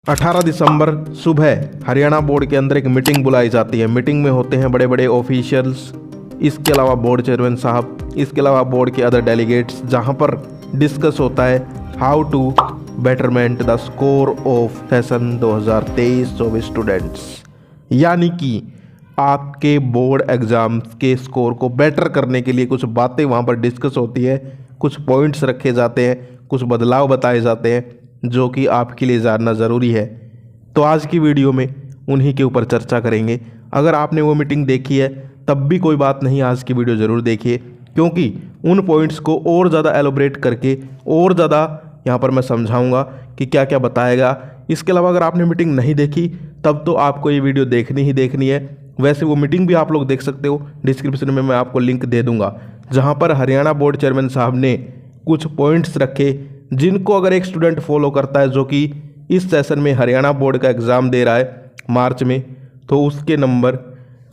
18 दिसंबर सुबह हरियाणा बोर्ड के अंदर एक मीटिंग बुलाई जाती है। मीटिंग में होते हैं बड़े बड़े ऑफिशियल्स, इसके अलावा बोर्ड चेयरमैन साहब, इसके अलावा बोर्ड के अदर डेलीगेट्स, जहां पर डिस्कस होता है how to betterment the score of session 2023-24 students, यानी कि आपके बोर्ड एग्जाम्स के स्कोर को बेटर करने के लिए कुछ बातें वहाँ पर डिस्कस होती है, कुछ पॉइंट्स रखे जाते हैं, कुछ बदलाव बताए जाते हैं जो कि आपके लिए जानना ज़रूरी है। तो आज की वीडियो में उन्हीं के ऊपर चर्चा करेंगे। अगर आपने वो मीटिंग देखी है तब भी कोई बात नहीं, आज की वीडियो ज़रूर देखिए, क्योंकि उन पॉइंट्स को और ज़्यादा एलोब्रेट करके और ज़्यादा यहाँ पर मैं समझाऊंगा कि क्या क्या बताएगा। इसके अलावा अगर आपने मीटिंग नहीं देखी तब तो आपको ये वीडियो देखनी ही देखनी है। वैसे वो मीटिंग भी आप लोग देख सकते हो, डिस्क्रिप्शन में मैं आपको लिंक दे दूंगा, जहाँ पर हरियाणा बोर्ड चेयरमैन साहब ने कुछ पॉइंट्स रखे जिनको अगर एक स्टूडेंट फॉलो करता है जो कि इस सेशन में हरियाणा बोर्ड का एग्ज़ाम दे रहा है मार्च में, तो उसके नंबर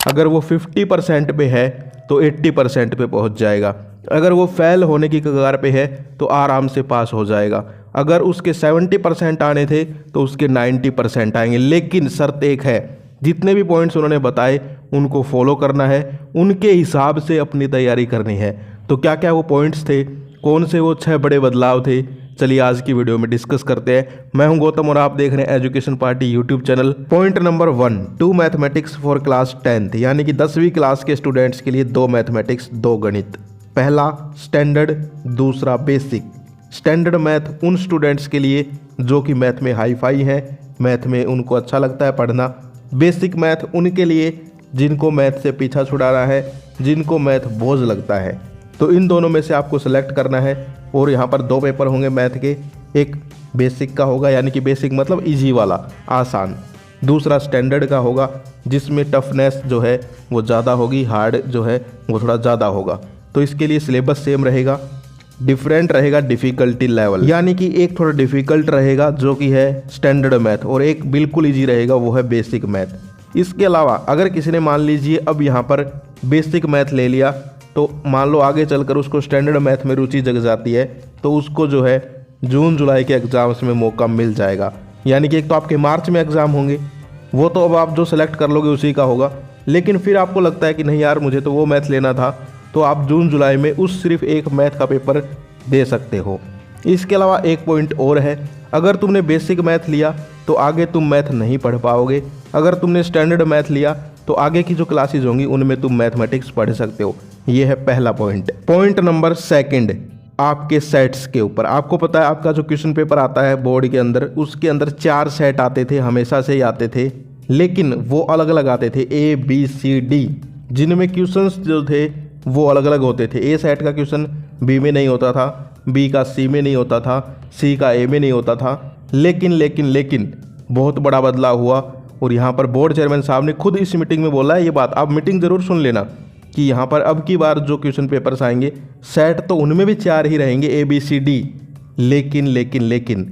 अगर वो 50% पे है तो 80% पे पहुंच जाएगा। अगर वो फेल होने की कगार पे है तो आराम से पास हो जाएगा। अगर उसके 70% आने थे तो उसके 90% आएंगे। लेकिन शर्त एक है, जितने भी पॉइंट्स उन्होंने बताए उनको फॉलो करना है, उनके हिसाब से अपनी तैयारी करनी है। तो क्या क्या वो पॉइंट्स थे, कौन से वो 6 बड़े बदलाव थे, चलिए आज की वीडियो में डिस्कस करते हैं। मैं हूं गौतम और आप देख रहे हैं education party YouTube channel. Point number 1, 2 mathematics for class 10th, यानी कि 10वीं क्लास के स्टूडेंट्स के लिए 2 मैथमेटिक्स 2 गणित। पहला स्टैंडर्ड, दूसरा बेसिक। स्टैंडर्ड मैथ उन स्टूडेंट्स के लिए जो कि मैथ में हाई फाई हैं, मैथ में उनको अच्छा लगता है पढ़ना। बेसिक मैथ उनके लिए जिनको मैथ से पीछा छुड़ाना है, जिनको मैथ बोझ लगता है। तो इन दोनों में से आपको सेलेक्ट करना है। और यहाँ पर 2 पेपर होंगे मैथ के, एक बेसिक का होगा यानी कि बेसिक मतलब इजी वाला, आसान। दूसरा स्टैंडर्ड का होगा जिसमें टफनेस जो है वो ज़्यादा होगी, हार्ड जो है वो थोड़ा ज़्यादा होगा। तो इसके लिए सिलेबस सेम रहेगा, डिफरेंट रहेगा डिफ़िकल्टी लेवल, यानी कि एक थोड़ा डिफ़िकल्ट रहेगा जो कि है स्टैंडर्ड मैथ, और एक बिल्कुल ईजी रहेगा वो है बेसिक मैथ। इसके अलावा अगर किसी ने मान लीजिए अब यहाँ पर बेसिक मैथ ले लिया, तो मान लो आगे चलकर उसको स्टैंडर्ड मैथ में रुचि जग जाती है, तो उसको जो है जून जुलाई के एग्ज़ाम्स में मौका मिल जाएगा। यानी कि एक तो आपके मार्च में एग्ज़ाम होंगे, वो तो अब आप जो सेलेक्ट कर लोगे उसी का होगा। लेकिन फिर आपको लगता है कि नहीं यार मुझे तो वो मैथ लेना था, तो आप जून जुलाई में उस सिर्फ एक मैथ का पेपर दे सकते हो। इसके अलावा एक पॉइंट और है, अगर तुमने बेसिक मैथ लिया तो आगे तुम मैथ नहीं पढ़ पाओगे। अगर तुमने स्टैंडर्ड मैथ लिया तो आगे की जो क्लासेज होंगी उनमें तुम मैथमेटिक्स पढ़ सकते हो। ये है पहला पॉइंट। पॉइंट नंबर 2, आपके सेट्स के ऊपर। आपको पता है आपका जो क्वेश्चन पेपर आता है बोर्ड के अंदर, उसके अंदर 4 सेट आते थे, हमेशा से ही आते थे, लेकिन वो अलग अलग आते थे, A, B, C, D, जिनमें क्वेश्चंस जो थे वो अलग अलग होते थे। A सेट का क्वेश्चन B में नहीं होता था, B का C में नहीं होता था, C का A में नहीं होता था। लेकिन बहुत बड़ा बदलाव हुआ, और यहाँ पर बोर्ड चेयरमैन साहब ने खुद इस मीटिंग में बोला है ये बात, आप मीटिंग ज़रूर सुन लेना, कि यहाँ पर अब की बार जो क्वेश्चन पेपर्स आएंगे सेट तो उनमें भी 4 ही रहेंगे, A, B, C, D, लेकिन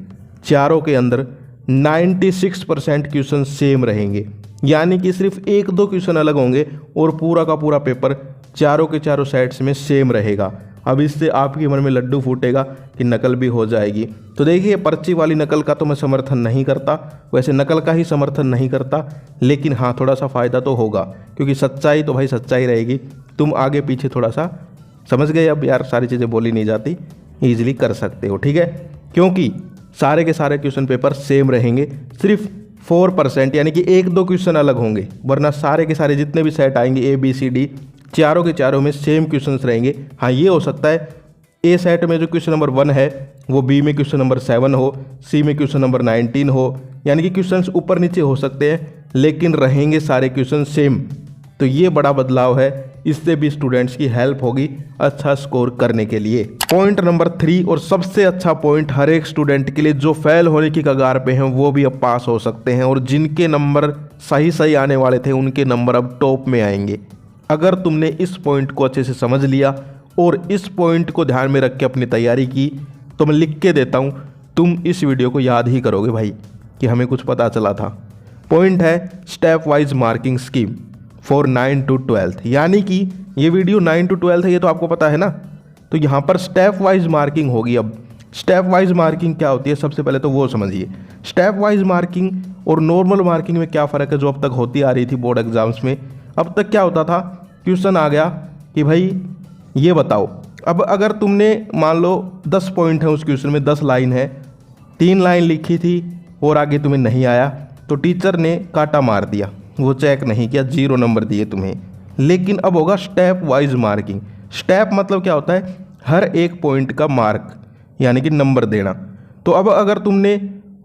चारों के अंदर 96% क्वेश्चन सेम रहेंगे। यानी कि सिर्फ 1-2 क्वेश्चन अलग होंगे और पूरा का पूरा पेपर चारों के चारों सेट्स में सेम रहेगा। अब इससे आपके मन में लड्डू फूटेगा कि नकल भी हो जाएगी। तो देखिए, पर्ची वाली नकल का तो मैं समर्थन नहीं करता, वैसे नकल का ही समर्थन नहीं करता, लेकिन हाँ थोड़ा सा फ़ायदा तो होगा, क्योंकि सच्चाई तो भाई सच्चाई रहेगी। तुम आगे पीछे थोड़ा सा समझ गए, अब यार सारी चीज़ें बोली नहीं जाती, ईजिली कर सकते हो, ठीक है। क्योंकि सारे के सारे क्वेश्चन पेपर सेम रहेंगे, सिर्फ 4% यानी कि 1-2 क्वेश्चन अलग होंगे, वरना सारे के सारे जितने भी सेट आएंगे A, B, C, D, चारों के चारों में सेम क्वेश्चंस रहेंगे। हाँ ये हो सकता है A सेट में जो क्वेश्चन नंबर 1 है वो B में क्वेश्चन नंबर 7 हो, C में क्वेश्चन नंबर 19 हो, यानी कि क्वेश्चंस ऊपर नीचे हो सकते हैं, लेकिन रहेंगे सारे क्वेश्चन सेम। तो ये बड़ा बदलाव है, इससे भी स्टूडेंट्स की हेल्प होगी अच्छा स्कोर करने के लिए। पॉइंट नंबर 3 और सबसे अच्छा पॉइंट हर एक स्टूडेंट के लिए, जो फेल होने की कगार पे हैं वो भी अब पास हो सकते हैं, और जिनके नंबर सही आने वाले थे उनके नंबर अब टॉप में आएंगे। अगर तुमने इस पॉइंट को अच्छे से समझ लिया और इस पॉइंट को ध्यान में रख के अपनी तैयारी की, तो मैं लिख के देता हूँ, तुम इस वीडियो को याद ही करोगे भाई कि हमें कुछ पता चला था। पॉइंट है step wise marking scheme for 9 to 12th, यानी कि ये वीडियो 9 to 12th है, ये तो आपको पता है ना। तो यहाँ पर स्टेप वाइज मार्किंग होगी अब स्टेप वाइज मार्किंग क्या होती है सबसे पहले तो वो समझिए। स्टेप वाइज मार्किंग और नॉर्मल मार्किंग में क्या फ़र्क है जो अब तक होती आ रही थी बोर्ड एग्जाम्स में। अब तक क्या होता था, क्वेश्चन आ गया कि भाई ये बताओ, अब अगर तुमने मान लो 10 पॉइंट है उस क्वेश्चन में, 10 लाइन है, 3 लाइन लिखी थी और आगे तुम्हें नहीं आया तो टीचर ने काटा मार दिया, वो चेक नहीं किया, 0 नंबर दिए तुम्हें। लेकिन अब होगा स्टेप वाइज मार्किंग। स्टेप मतलब क्या होता है, हर एक पॉइंट का मार्क यानी कि नंबर देना। तो अब अगर तुमने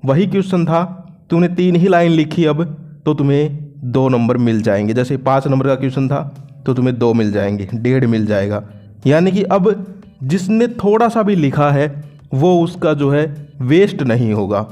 वही क्वेश्चन था, तुमने 3 ही लाइन लिखी अब, तो तुम्हें 2 नंबर मिल जाएंगे। जैसे 5 नंबर का क्वेश्चन था तो तुम्हें 2 मिल जाएंगे, 1.5 मिल जाएगा। यानी कि अब जिसने थोड़ा सा भी लिखा है वो उसका जो है वेस्ट नहीं होगा,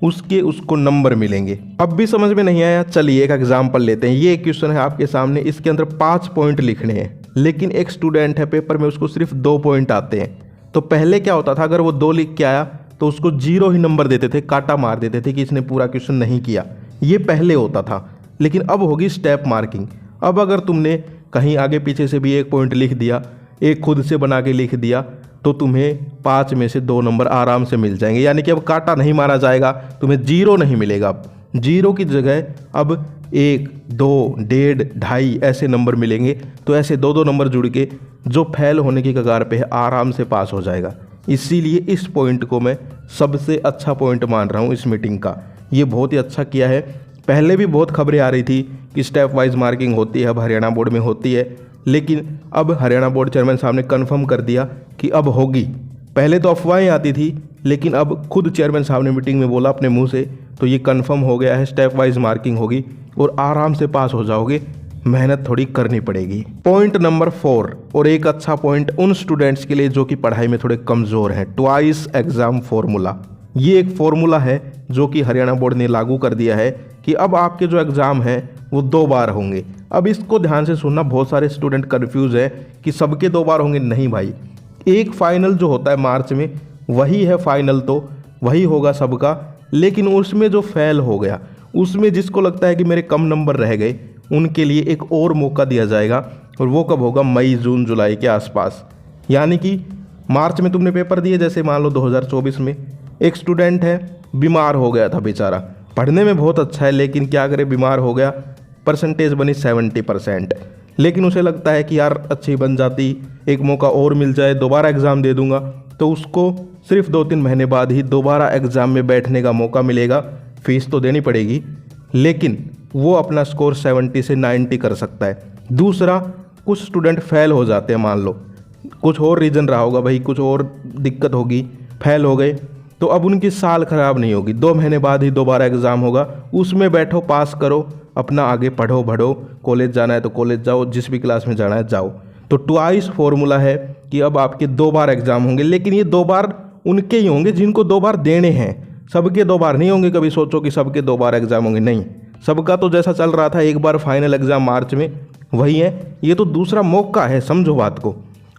उसको नंबर मिलेंगे। अब भी समझ में नहीं आया, चलिए एक एग्जाम्पल लेते हैं। ये एक क्वेश्चन है आपके सामने, इसके अंदर 5 पॉइंट लिखने हैं, लेकिन एक स्टूडेंट है पेपर में उसको सिर्फ 2 पॉइंट आते हैं। तो पहले क्या होता था, अगर वो 2 लिख के आया तो उसको 0 ही नंबर देते थे, काटा मार देते थे कि इसने पूरा क्वेश्चन नहीं किया। ये पहले होता था, लेकिन अब होगी स्टेप मार्किंग। अब अगर तुमने कहीं आगे पीछे से भी 1 पॉइंट लिख दिया, एक खुद से बना के लिख दिया, तो तुम्हें 5 में से 2 नंबर आराम से मिल जाएंगे। यानी कि अब काटा नहीं मारा जाएगा, तुम्हें 0 नहीं मिलेगा। अब 0 की जगह अब 1, 2, 1.5, 2.5 ऐसे नंबर मिलेंगे। तो ऐसे 2-2 नंबर जुड़ के जो फेल होने की कगार पे है आराम से पास हो जाएगा। इसीलिए इस पॉइंट को मैं सबसे अच्छा पॉइंट मान रहा हूँ इस मीटिंग का। ये बहुत ही अच्छा किया है। पहले भी बहुत खबरें आ रही थी कि स्टेप वाइज मार्किंग होती है, अब हरियाणा बोर्ड में होती है, लेकिन अब हरियाणा बोर्ड चेयरमैन साहब ने कन्फर्म कर दिया कि अब होगी। पहले तो अफवाहें आती थी, लेकिन अब खुद चेयरमैन साहब ने मीटिंग में बोला अपने मुंह से, तो ये कन्फर्म हो गया है, स्टेप वाइज मार्किंग होगी और आराम से पास हो जाओगे। मेहनत थोड़ी करनी पड़ेगी। पॉइंट नंबर 4, और एक अच्छा पॉइंट उन स्टूडेंट्स के लिए जो कि पढ़ाई में थोड़े कमज़ोर हैं, ट्वाइस एग्ज़ाम फॉर्मूला। ये एक फॉर्मूला है जो कि हरियाणा बोर्ड ने लागू कर दिया है कि अब आपके जो एग्ज़ाम हैं वो 2 बार होंगे। अब इसको ध्यान से सुनना, बहुत सारे स्टूडेंट कन्फ्यूज़ है कि सबके 2 बार होंगे। नहीं भाई, एक फाइनल जो होता है मार्च में वही है फाइनल, तो वही होगा सबका। लेकिन उसमें जो फेल हो गया, उसमें जिसको लगता है कि मेरे कम नंबर रह गए, उनके लिए एक और मौका दिया जाएगा। और वो कब होगा, मई, जून, जुलाई के आसपास। यानी कि मार्च में तुमने पेपर दिए, जैसे मान लो 2024 में एक स्टूडेंट है, बीमार हो गया था बेचारा, पढ़ने में बहुत अच्छा है, लेकिन क्या करे, बीमार हो गया, परसेंटेज बनी 70%। लेकिन उसे लगता है कि यार अच्छी बन जाती, एक मौका और मिल जाए, दोबारा एग्ज़ाम दे दूंगा, तो उसको सिर्फ 2-3 महीने बाद ही दोबारा एग्ज़ाम में बैठने का मौका मिलेगा। फीस तो देनी पड़ेगी, लेकिन वो अपना स्कोर 70 से 90 कर सकता है। दूसरा, कुछ स्टूडेंट फेल हो जाते हैं, मान लो कुछ और रीज़न रहा होगा भाई, कुछ और दिक्कत होगी, फेल हो गए, तो अब उनकी साल ख़राब नहीं होगी, 2 महीने बाद ही दोबारा एग्ज़ाम होगा, उसमें बैठो, पास करो, अपना आगे पढ़ो बढ़ो, कॉलेज जाना है तो कॉलेज जाओ, जिस भी क्लास में जाना है जाओ। तो ट्वाइस फॉर्मूला है कि अब आपके 2 बार एग्ज़ाम होंगे, लेकिन ये 2 बार उनके ही होंगे जिनको 2 बार देने हैं, सबके 2 बार नहीं होंगे। कभी सोचो कि सबके 2 बार एग्ज़ाम होंगे, नहीं, सबका तो जैसा चल रहा था एक बार फाइनल एग्ज़ाम मार्च में वही है। ये तो दूसरा मौका है, समझो बात को।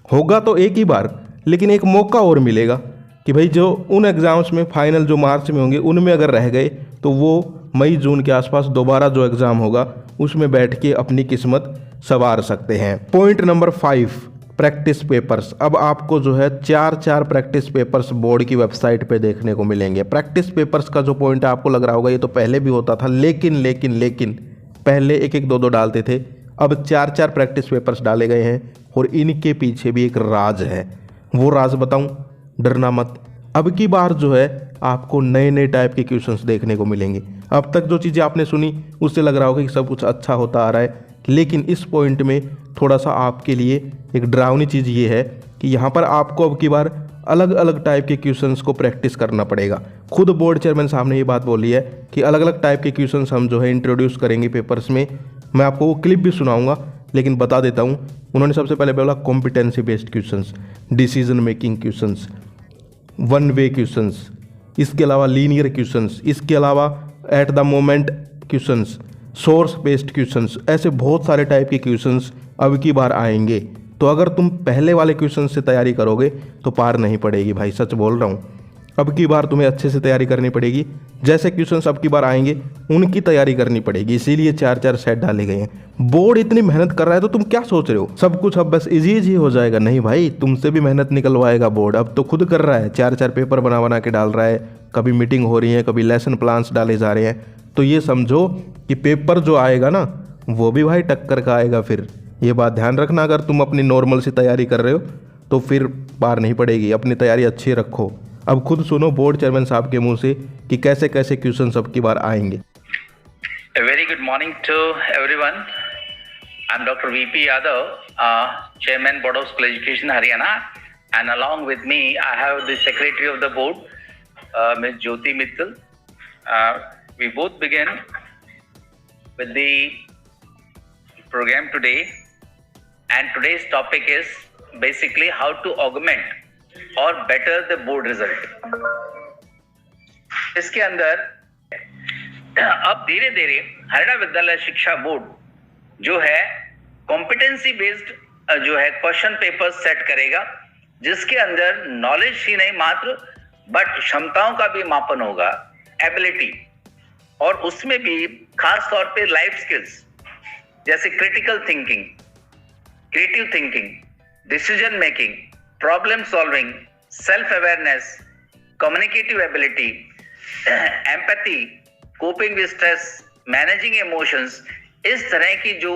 होगा तो एक ही बार, लेकिन एक मौका और मिलेगा कि भाई जो उन एग्ज़ाम्स में फाइनल जो मार्च में होंगे उनमें अगर रह गए तो वो मई जून के आसपास दोबारा जो एग्ज़ाम होगा उसमें बैठ के अपनी किस्मत संवार सकते हैं। Point number 5, practice papers. अब आपको जो है 4 प्रैक्टिस पेपर्स बोर्ड की वेबसाइट पे देखने को मिलेंगे। प्रैक्टिस पेपर्स का जो पॉइंट आपको लग रहा होगा ये तो पहले भी होता था, लेकिन पहले 1-1, 2-2 डालते थे, अब 4 प्रैक्टिस पेपर्स डाले गए हैं। और इनके पीछे भी एक राज है, वो राज बताऊं, डरना मत। अब की बार जो है आपको नए टाइप के क्वेश्चंस देखने को मिलेंगे। अब तक जो चीज़ें आपने सुनी उससे लग रहा होगा कि सब कुछ अच्छा होता आ रहा है, लेकिन इस पॉइंट में थोड़ा सा आपके लिए एक डरावनी चीज़ ये है कि यहाँ पर आपको अब की बार अलग अलग टाइप के क्वेश्चंस को प्रैक्टिस करना पड़ेगा। खुद बोर्ड चेयरमैन साहब ने ये बात बोली है कि अलग अलग टाइप के क्वेश्चंस हम जो है इंट्रोड्यूस करेंगे पेपर्स में। मैं आपको वो क्लिप भी सुनाऊंगा, लेकिन बता देता हूँ। उन्होंने सबसे पहले बोला competency based questions, decision making questions, 1 वे क्वेश्चंस, इसके अलावा लीनियर क्वेश्चंस, इसके अलावा at the moment questions, source based questions, ऐसे बहुत सारे टाइप के क्वेश्चंस अब की बार आएंगे। तो अगर तुम पहले वाले क्वेश्चन से तैयारी करोगे तो पार नहीं पड़ेगी भाई, सच बोल रहा हूँ। अब की बार तुम्हें अच्छे से तैयारी करनी पड़ेगी। जैसे क्वेश्चंस अब की बार आएंगे उनकी तैयारी करनी पड़ेगी, इसीलिए 4-4 सेट डाले गए हैं। बोर्ड इतनी मेहनत कर रहा है तो तुम क्या सोच रहे हो सब कुछ अब बस इजी हो जाएगा? नहीं भाई, तुमसे भी मेहनत निकलवाएगा बोर्ड। अब तो खुद कर रहा है, 4-4 पेपर बना बना के डाल रहा है। कभी मीटिंग हो रही है, कभी लेसन प्लान्स डाले जा रहे हैं। तो ये समझो कि पेपर जो आएगा ना वो भी भाई टक्कर का आएगा। फिर ये बात ध्यान रखना, अगर तुम अपनी नॉर्मल सी तैयारी कर रहे हो तो फिर पार नहीं पड़ेगी। अपनी तैयारी अच्छी रखो। अब खुद सुनो बोर्ड चेयरमैन साहब के मुंह से कि कैसे कैसे क्वेश्चन सब की बार आएंगे। A very good morning to everyone. I'm Dr. VP Yadav, Chairman Board of School Education Haryana, and along with me I have the Secretary of the Board, Ms. Jyoti Mittal. We both begin with the program today, and today's topic is basically how to augment or better the board result. इसके अंदर अब धीरे धीरे हरियाणा विद्यालय शिक्षा board जो है competency based जो है क्वेश्चन पेपर सेट करेगा, जिसके अंदर नॉलेज ही नहीं मात्र बट क्षमताओं का भी मापन होगा, एबिलिटी, और उसमें भी खास तौर पे लाइफ स्किल्स जैसे critical thinking, creative thinking, decision making, problem solving, self awareness, communicative ability, empathy, coping with stress, managing emotions, इस तरह की जो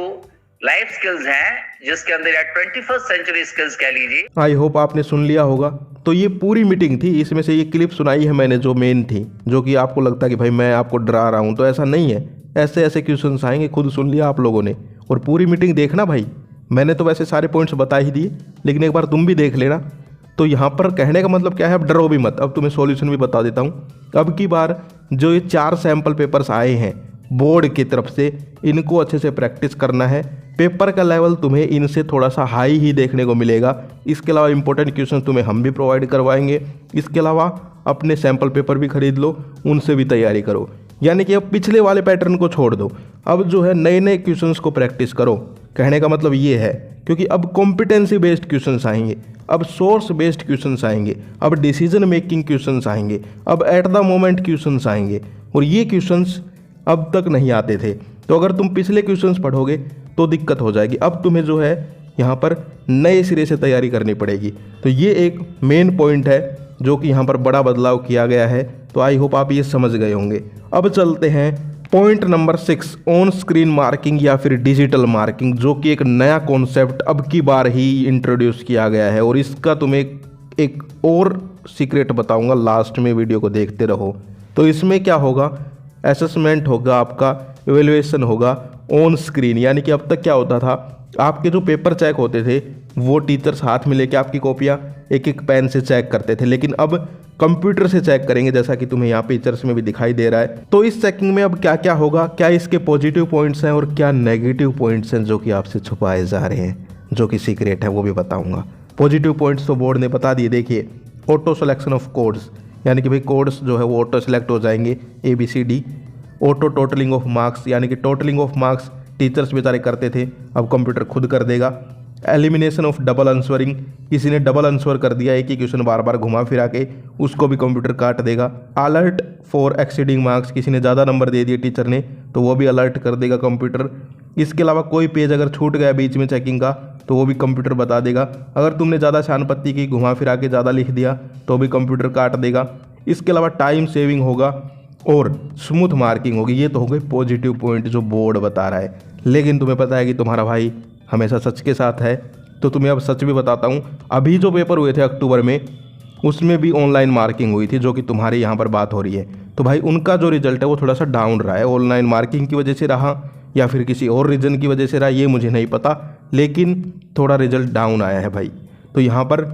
लाइफ स्किल्स हैं जिसके अंदर या 21st सेंचुरी स्किल्स कह लीजिए। आई होप आपने सुन लिया होगा। तो ये पूरी मीटिंग थी, इसमें से ये क्लिप सुनाई है मैंने जो मेन थी, जो कि आपको लगता है कि भाई मैं आपको डरा रहा हूँ, तो ऐसा नहीं है। ऐसे ऐसे क्वेश्चंस आएंगे, खुद सुन लिया आप लोगों ने। और पूरी मीटिंग देखना भाई, मैंने तो वैसे सारे पॉइंट्स बता ही दिए, लेकिन एक बार तुम भी देख लेना। तो यहाँ पर कहने का मतलब क्या है, अब डरो भी मत। अब तुम्हें सॉल्यूशन भी बता देता हूँ। अब की बार जो ये 4 सैम्पल पेपर्स आए हैं बोर्ड की तरफ से, इनको अच्छे से प्रैक्टिस करना है। पेपर का लेवल तुम्हें इनसे थोड़ा सा हाई ही देखने को मिलेगा। इसके अलावा इंपॉर्टेंट क्वेश्चन तुम्हें हम भी प्रोवाइड करवाएंगे। इसके अलावा अपने सैम्पल पेपर भी खरीद लो, उनसे भी तैयारी करो। यानी कि अब पिछले वाले पैटर्न को छोड़ दो, अब जो है नए नए क्वेश्चंस को प्रैक्टिस करो। कहने का मतलब ये है, क्योंकि अब कॉम्पिटेंसी बेस्ड क्वेश्चंस आएंगे, अब सोर्स बेस्ड क्वेश्चंस आएंगे, अब डिसीजन मेकिंग क्वेश्चंस आएंगे, अब एट द मोमेंट क्वेश्चंस आएंगे। और ये क्वेश्चंस अब तक नहीं आते थे, तो अगर तुम पिछले क्वेश्चंस पढ़ोगे तो दिक्कत हो जाएगी। अब तुम्हें जो है यहाँ पर नए सिरे से तैयारी करनी पड़ेगी। तो ये एक मेन पॉइंट है जो कि यहाँ पर बड़ा बदलाव किया गया है। तो आई होप आप ये समझ गए होंगे। अब चलते हैं point number 6, on screen marking या फिर डिजिटल मार्किंग, जो कि एक नया कॉन्सेप्ट अब की बार ही इंट्रोड्यूस किया गया है। और इसका तुम्हें एक और सीक्रेट बताऊंगा, लास्ट में वीडियो को देखते रहो। तो इसमें क्या होगा, असेसमेंट होगा, आपका इवेल्युएशन होगा ऑन स्क्रीन। यानी कि अब तक क्या होता था, आपके जो पेपर चेक होते थे वो टीचर्स हाथ में लेके आपकी कॉपियाँ एक एक पेन से चेक करते थे, लेकिन अब कंप्यूटर से चेक करेंगे, जैसा कि तुम्हें यहाँ पिक्चर्स में भी दिखाई दे रहा है। तो इस चेकिंग में अब क्या क्या होगा, क्या इसके पॉजिटिव पॉइंट्स हैं और क्या नेगेटिव पॉइंट्स हैं जो कि आपसे छुपाए जा रहे हैं, जो कि सीक्रेट है, वो भी बताऊंगा। पॉजिटिव पॉइंट्स तो बोर्ड ने बता दिए। देखिए, ऑटो सिलेक्शन ऑफ कोड्स, यानी कि भाई कोड्स जो है वो ऑटो सिलेक्ट हो जाएंगे ABCD। Auto totalling of marks, यानी कि टोटलिंग ऑफ मार्क्स टीचर्स बेचारे करते थे, अब कंप्यूटर खुद कर देगा। एलिमिनेशन ऑफ डबल आंसरिंग, किसी ने डबल आंसर कर दिया, एक ही क्वेश्चन बार बार घुमा फिरा के, उसको भी कंप्यूटर काट देगा। अलर्ट फॉर एक्सीडिंग मार्क्स, किसी ने ज़्यादा नंबर दे दिए टीचर ने तो वो भी अलर्ट कर देगा कंप्यूटर। इसके अलावा कोई पेज अगर छूट गया बीच में चेकिंग का तो वो भी कंप्यूटर बता देगा। अगर तुमने ज़्यादा शानपत्ती की, घुमा फिरा के ज़्यादा लिख दिया तो भी कंप्यूटर काट देगा। इसके अलावा टाइम सेविंग होगा और स्मूथ मार्किंग होगी। ये तो हो गए पॉजिटिव पॉइंट जो बोर्ड बता रहा है। लेकिन तुम्हें पता है कि तुम्हारा भाई हमेशा सच के साथ है, तो तुम्हें अब सच भी बताता हूँ। अभी जो पेपर हुए थे अक्टूबर में, उसमें भी ऑनलाइन मार्किंग हुई थी, जो कि तुम्हारे यहाँ पर बात हो रही है। तो भाई उनका जो रिजल्ट है वो थोड़ा सा डाउन रहा है। ऑनलाइन मार्किंग की वजह से रहा या फिर किसी और रीज़न की वजह से रहा, ये मुझे नहीं पता, लेकिन थोड़ा रिजल्ट डाउन आया है भाई। तो यहाँ पर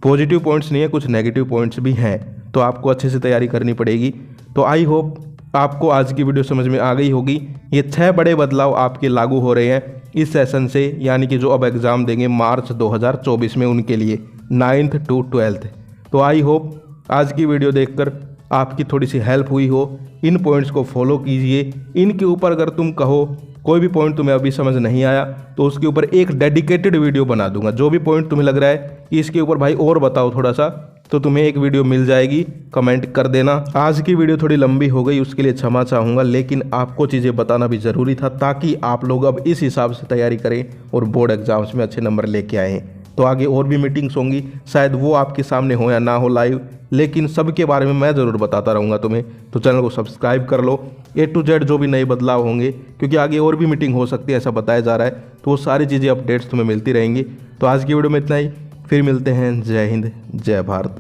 पॉजिटिव पॉइंट्स नहीं है, कुछ नेगेटिव पॉइंट्स भी हैं, तो आपको अच्छे से तैयारी करनी पड़ेगी। तो आई होप आपको आज की वीडियो समझ में आ गई होगी। ये 6 बड़े बदलाव आपके लागू हो रहे हैं इस सेशन से, यानी कि जो अब एग्ज़ाम देंगे मार्च 2024 में उनके लिए 9th to 12th। तो आई होप आज की वीडियो देखकर आपकी थोड़ी सी हेल्प हुई हो। इन पॉइंट्स को फॉलो कीजिए। इनके ऊपर अगर तुम कहो कोई भी पॉइंट तुम्हें अभी समझ नहीं आया तो उसके ऊपर एक डेडिकेटेड वीडियो बना दूंगा। जो भी पॉइंट तुम्हें लग रहा है कि इसके ऊपर भाई और बताओ थोड़ा सा, तो तुम्हें एक वीडियो मिल जाएगी, कमेंट कर देना। आज की वीडियो थोड़ी लंबी हो गई, उसके लिए क्षमा चाहूँगा, लेकिन आपको चीज़ें बताना भी ज़रूरी था ताकि आप लोग अब इस हिसाब से तैयारी करें और बोर्ड एग्जाम्स में अच्छे नंबर लेके आएँ। तो आगे और भी मीटिंग्स होंगी, शायद वो आपके सामने हो या ना हो लाइव, लेकिन सबके बारे में मैं ज़रूर बताता रहूँगा तुम्हें। तो चैनल को सब्सक्राइब कर लो, A to Z जो भी नए बदलाव होंगे, क्योंकि आगे और भी मीटिंग हो सकती है ऐसा बताया जा रहा है, तो वो सारी चीज़ें अपडेट्स तुम्हें मिलती रहेंगी। तो आज की वीडियो में इतना ही, फिर मिलते हैं। जय हिंद, जय भारत।